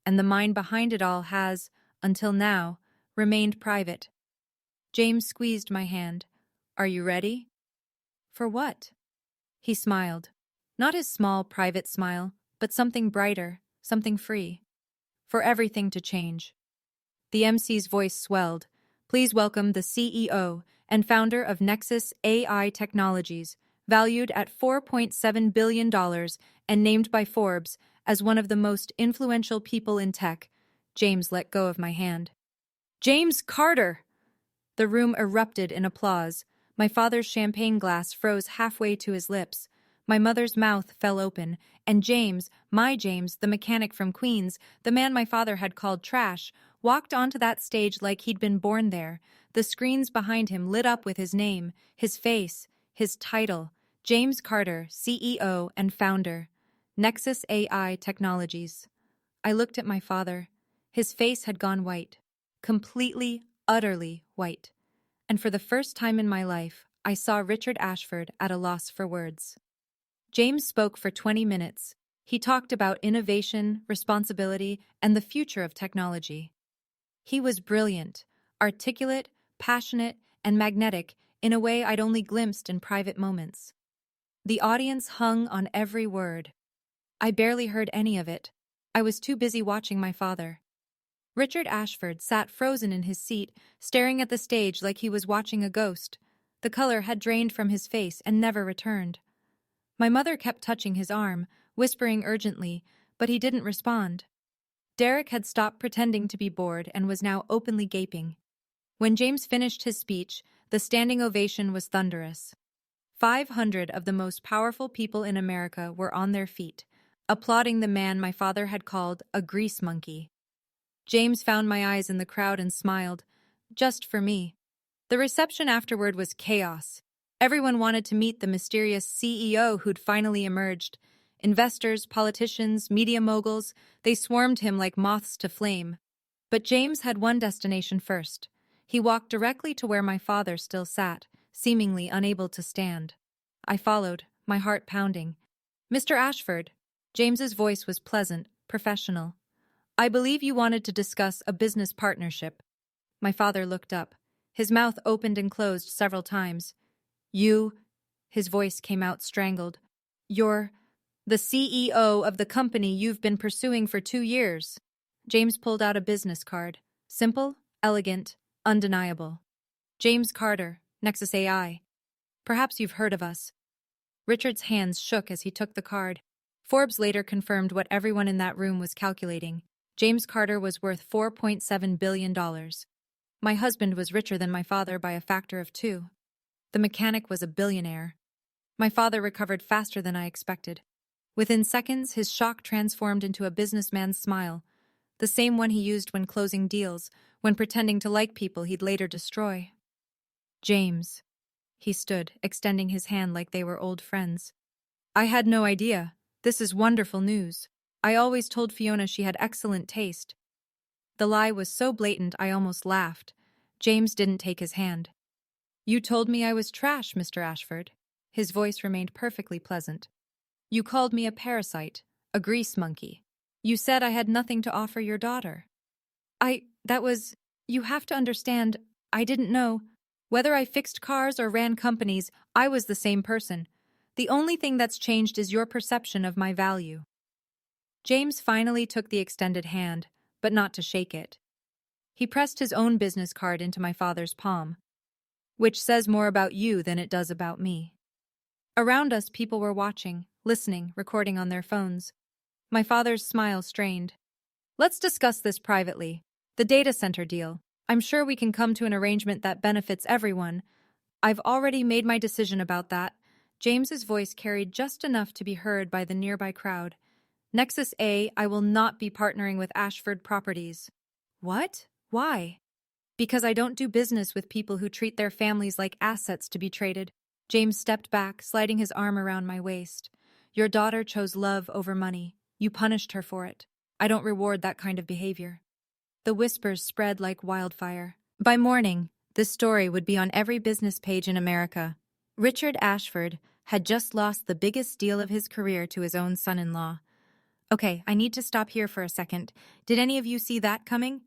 And the mind behind it all has, until now, remained private." James squeezed my hand. "Are you ready?" "For what?" He smiled. Not his small, private smile, but something brighter, something free. "For everything to change." The MC's voice swelled. "Please welcome the CEO and founder of Nexus AI Technologies, valued at $4.7 billion and named by Forbes as one of the most influential people in tech." James let go of my hand. "James Carter!" The room erupted in applause. My father's champagne glass froze halfway to his lips. My mother's mouth fell open, and James, my James, the mechanic from Queens, the man my father had called trash, walked onto that stage like he'd been born there. The screens behind him lit up with his name, his face, his title, James Carter, CEO and founder, Nexus AI Technologies. I looked at my father. His face had gone white. Completely, utterly white. And for the first time in my life, I saw Richard Ashford at a loss for words. James spoke for 20 minutes. He talked about innovation, responsibility, and the future of technology. He was brilliant, articulate, passionate, and magnetic in a way I'd only glimpsed in private moments. The audience hung on every word. I barely heard any of it. I was too busy watching my father. Richard Ashford sat frozen in his seat, staring at the stage like he was watching a ghost. The color had drained from his face and never returned. My mother kept touching his arm, whispering urgently, but he didn't respond. Derek had stopped pretending to be bored and was now openly gaping. When James finished his speech, the standing ovation was thunderous. 500 of the most powerful people in America were on their feet, applauding the man my father had called a grease monkey. James found my eyes in the crowd and smiled. Just for me. The reception afterward was chaos. Everyone wanted to meet the mysterious CEO who'd finally emerged. Investors, politicians, media moguls, they swarmed him like moths to flame. But James had one destination first. He walked directly to where my father still sat, seemingly unable to stand. I followed, my heart pounding. "Mr. Ashford." James's voice was pleasant, professional. "I believe you wanted to discuss a business partnership." My father looked up. His mouth opened and closed several times. "You," his voice came out strangled, "you're the CEO of the company you've been pursuing for 2 years." James pulled out a business card. Simple, elegant, undeniable. "James Carter, Nexus AI. Perhaps you've heard of us." Richard's hands shook as he took the card. Forbes later confirmed what everyone in that room was calculating. James Carter was worth $4.7 billion. My husband was richer than my father by a factor of 2. The mechanic was a billionaire. My father recovered faster than I expected. Within seconds, his shock transformed into a businessman's smile, the same one he used when closing deals, when pretending to like people he'd later destroy. "James." He stood, extending his hand like they were old friends. "I had no idea. This is wonderful news. I always told Fiona she had excellent taste." The lie was so blatant I almost laughed. James didn't take his hand. "You told me I was trash, Mr. Ashford." His voice remained perfectly pleasant. "You called me a parasite, a grease monkey. You said I had nothing to offer your daughter." You have to understand, I didn't know. Whether I fixed cars or ran companies, I was the same person. The only thing that's changed is your perception of my value." James finally took the extended hand, but not to shake it. He pressed his own business card into my father's palm. "Which says more about you than it does about me." Around us, people were watching, listening, recording on their phones. My father's smile strained. "Let's discuss this privately. The data center deal. I'm sure we can come to an arrangement that benefits everyone. I've already made my decision about that." James's voice carried just enough to be heard by the nearby crowd. "Nexus A, I will not be partnering with Ashford Properties." "What? Why?" "Because I don't do business with people who treat their families like assets to be traded." James stepped back, sliding his arm around my waist. "Your daughter chose love over money. You punished her for it. I don't reward that kind of behavior." The whispers spread like wildfire. By morning, this story would be on every business page in America. Richard Ashford had just lost the biggest deal of his career to his own son-in-law. Okay, I need to stop here for a second. Did any of you see that coming?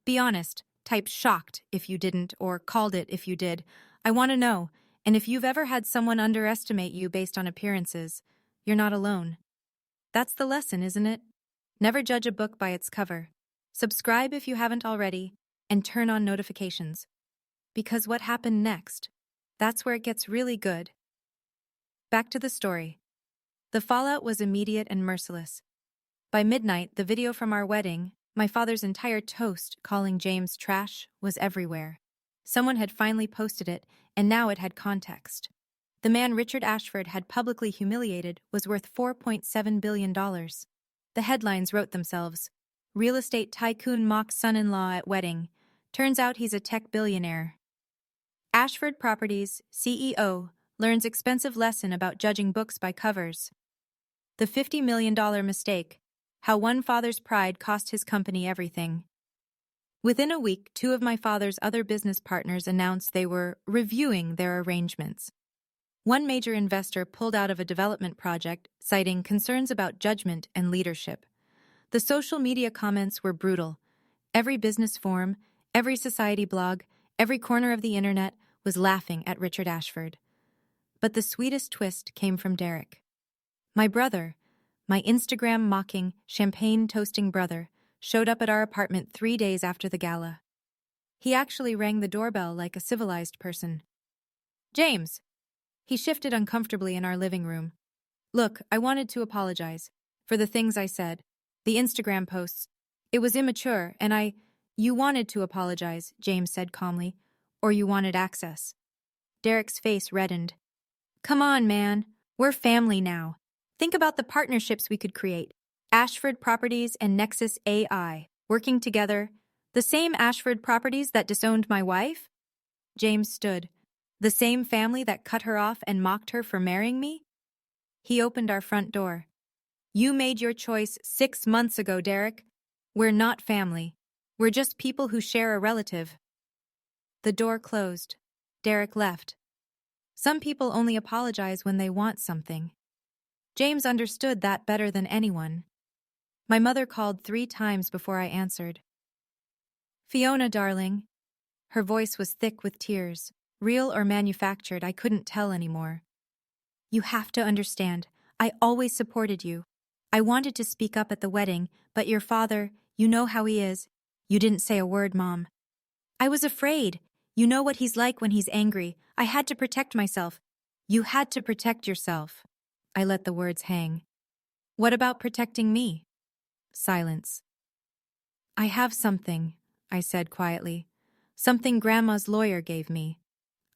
Be honest. Type shocked if you didn't, or called it if you did. I want to know. And if you've ever had someone underestimate you based on appearances, you're not alone. That's the lesson, isn't it? Never judge a book by its cover. Subscribe if you haven't already, and turn on notifications. Because what happened next? That's where it gets really good. Back to the story. The fallout was immediate and merciless. By midnight, the video from our wedding, my father's entire toast calling James trash, was everywhere. Someone had finally posted it, and now it had context. The man Richard Ashford had publicly humiliated was worth $4.7 billion. The headlines wrote themselves. "Real estate tycoon mocks son-in-law at wedding. Turns out he's a tech billionaire." Ashford Properties CEO learns expensive lesson about judging books by covers. The $50 million mistake. How one father's pride cost his company everything. Within a week, two of my father's other business partners announced they were reviewing their arrangements. One major investor pulled out of a development project, citing concerns about judgment and leadership. The social media comments were brutal. Every business forum, every society blog, every corner of the internet was laughing at Richard Ashford. But the sweetest twist came from Derek. My brother, my Instagram-mocking, champagne-toasting brother, showed up at our apartment 3 days after the gala. He actually rang the doorbell like a civilized person. "James." He shifted uncomfortably in our living room. "Look, I wanted to apologize for the things I said, the Instagram posts. It was immature, and You wanted to apologize," James said calmly, "or you wanted access." Derek's face reddened. "Come on, man. We're family now. Think about the partnerships we could create. Ashford Properties and Nexus AI, working together. The same Ashford Properties that disowned my wife?" James stood. "The same family that cut her off and mocked her for marrying me?" He opened our front door. "You made your choice 6 months ago, Derek. We're not family. We're just people who share a relative." The door closed. Derek left. Some people only apologize when they want something. James understood that better than anyone. My mother called 3 times before I answered. "Fiona, darling." Her voice was thick with tears. Real or manufactured, I couldn't tell anymore. "You have to understand. I always supported you. I wanted to speak up at the wedding, but your father, you know how he is. You didn't say a word, Mom. I was afraid. You know what he's like when he's angry. I had to protect myself." "You had to protect yourself." I let the words hang. "What about protecting me?" Silence. "I have something," I said quietly. "Something Grandma's lawyer gave me.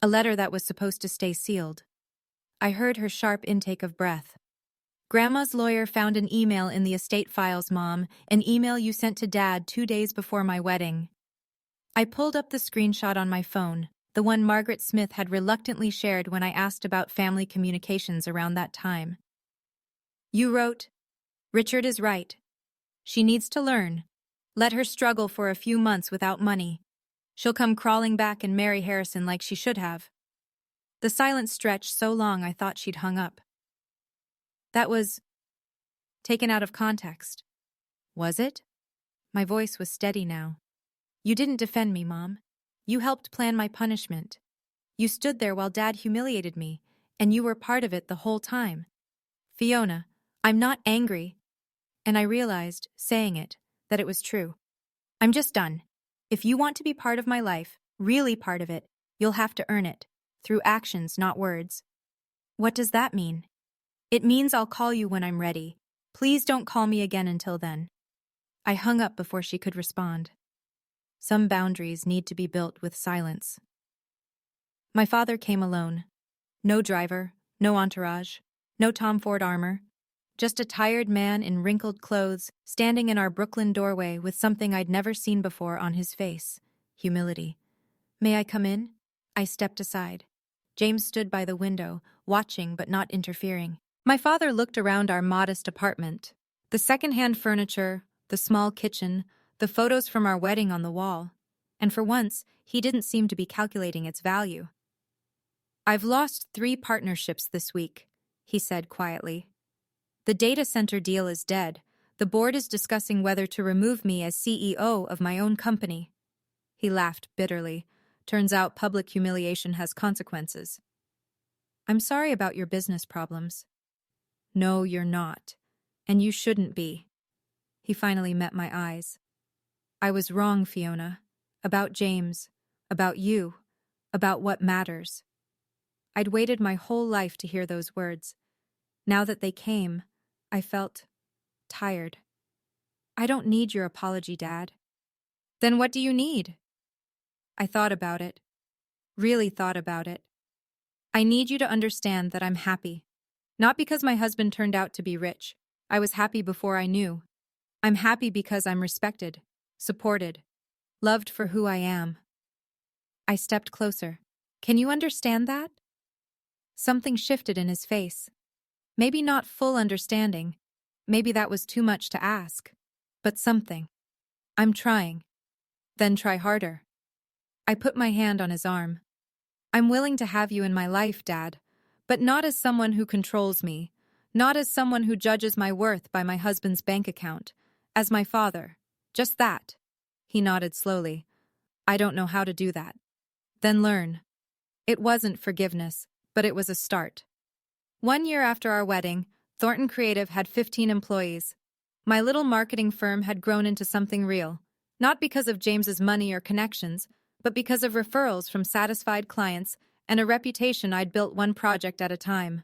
A letter that was supposed to stay sealed." I heard her sharp intake of breath. "Grandma's lawyer found an email in the estate files, Mom, an email you sent to Dad 2 days before my wedding." I pulled up the screenshot on my phone, the one Margaret Smith had reluctantly shared when I asked about family communications around that time. "You wrote, 'Richard is right. She needs to learn. Let her struggle for a few months without money. She'll come crawling back and marry Harrison like she should have.'" The silence stretched so long I thought she'd hung up. "That was taken out of context." "Was it?" My voice was steady now. "You didn't defend me, Mom. You helped plan my punishment. You stood there while Dad humiliated me, and you were part of it the whole time. Fiona, I'm not angry." And I realized, saying it, that it was true. "I'm just done. If you want to be part of my life, really part of it, you'll have to earn it, through actions, not words." "What does that mean?" "It means I'll call you when I'm ready. Please don't call me again until then." I hung up before she could respond. Some boundaries need to be built with silence. My father came alone. No driver, no entourage, no Tom Ford armor. Just a tired man in wrinkled clothes, standing in our Brooklyn doorway with something I'd never seen before on his face: humility. "May I come in?" I stepped aside. James stood by the window, watching but not interfering. My father looked around our modest apartment. The secondhand furniture, the small kitchen, the photos from our wedding on the wall. And for once, he didn't seem to be calculating its value. "I've lost 3 partnerships this week," he said quietly. "The data center deal is dead. The board is discussing whether to remove me as CEO of my own company." He laughed bitterly. "Turns out public humiliation has consequences." "I'm sorry about your business problems." "No, you're not. And you shouldn't be." He finally met my eyes. "I was wrong, Fiona. About James. About you. About what matters." I'd waited my whole life to hear those words. Now that they came, I felt tired. "I don't need your apology, Dad." "Then what do you need?" I thought about it. Really thought about it. "I need you to understand that I'm happy. Not because my husband turned out to be rich. I was happy before I knew. I'm happy because I'm respected, supported, loved for who I am." I stepped closer. "Can you understand that?" Something shifted in his face. Maybe not full understanding. Maybe that was too much to ask. But something. "I'm trying." Then try harder. I put my hand on his arm. I'm willing to have you in my life, Dad, but not as someone who controls me, not as someone who judges my worth by my husband's bank account, as my father. Just that. He nodded slowly. I don't know how to do that. Then learn. It wasn't forgiveness, but it was a start. 1 year after our wedding, Thornton Creative had 15 employees. My little marketing firm had grown into something real, not because of James's money or connections, but because of referrals from satisfied clients and a reputation I'd built one project at a time.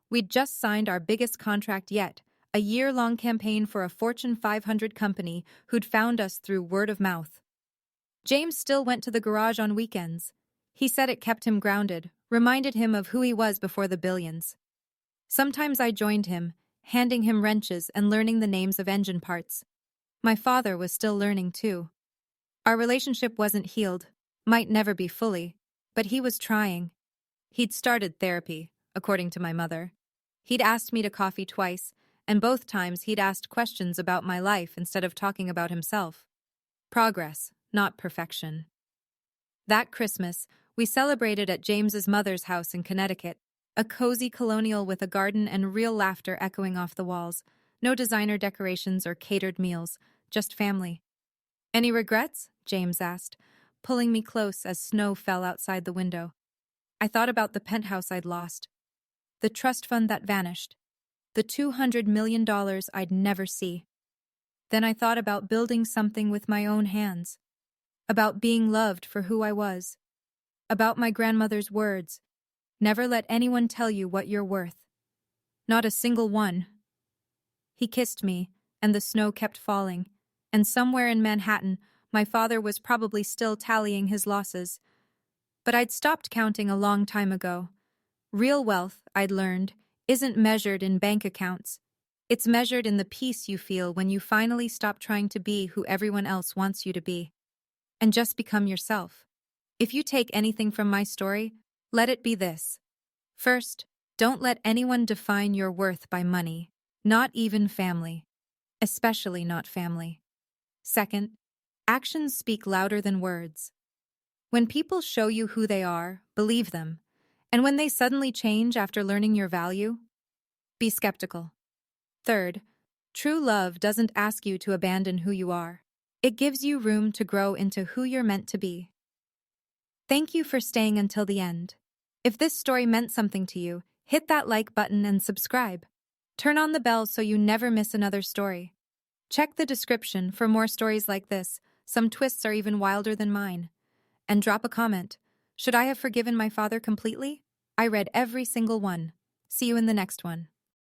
We'd just signed our biggest contract yet, a year-long campaign for a Fortune 500 company who'd found us through word of mouth. James still went to the garage on weekends. He said it kept him grounded, reminded him of who he was before the billions. Sometimes I joined him, handing him wrenches and learning the names of engine parts. My father was still learning too. Our relationship wasn't healed, might never be fully, but he was trying. He'd started therapy, according to my mother. He'd asked me to coffee twice, and both times he'd asked questions about my life instead of talking about himself. Progress, not perfection. That Christmas, we celebrated at James's mother's house in Connecticut, a cozy colonial with a garden and real laughter echoing off the walls. No designer decorations or catered meals, just family. Any regrets? James asked, pulling me close as snow fell outside the window. I thought about the penthouse I'd lost, the trust fund that vanished, the $200 million I'd never see. Then I thought about building something with my own hands, about being loved for who I was, about my grandmother's words, never let anyone tell you what you're worth. Not a single one. He kissed me, and the snow kept falling, and somewhere in Manhattan, my father was probably still tallying his losses. But I'd stopped counting a long time ago. Real wealth, I'd learned, isn't measured in bank accounts. It's measured in the peace you feel when you finally stop trying to be who everyone else wants you to be, and just become yourself. If you take anything from my story, let it be this. First, don't let anyone define your worth by money, not even family. Especially not family. Second, actions speak louder than words. When people show you who they are, believe them. And when they suddenly change after learning your value, be skeptical. Third, true love doesn't ask you to abandon who you are. It gives you room to grow into who you're meant to be. Thank you for staying until the end. If this story meant something to you, hit that like button and subscribe. Turn on the bell so you never miss another story. Check the description for more stories like this. Some twists are even wilder than mine. And drop a comment. Should I have forgiven my father completely? I read every single one. See you in the next one.